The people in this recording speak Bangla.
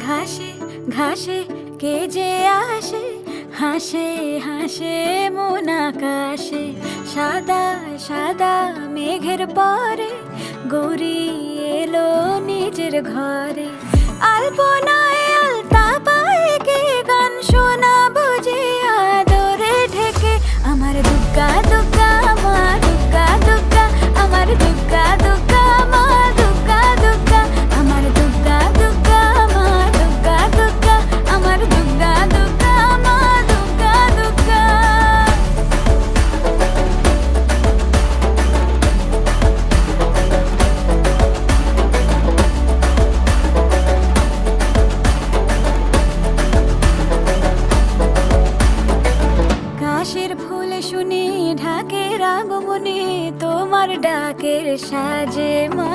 ঘাসে ঘাসে কে যে আসে, হাসে হাসে মন আকাশে। সাদা সাদা মেঘের পরে গৌরী এলো নিজের ঘরে। আলপনায় আলতা পায়ে কে গান শোনাবো যে আদরে ঢেকে। আমার দুগ্গা দুগ্গা মা দুগ্গা দুগ্গা, আমার দুগ্গা দুগ্গা মা দুগ্গা দুগ্গা, আমার দুগ্গা দুগ্গা মা দুগ্গা দুগ্গা, আমার দুগ্গা দুগ্গা মা দুগ্গা দুগ্গা। কাশের ফুল শুনি ঢাকের আগমনে, তোমার ডাকের সাজে মা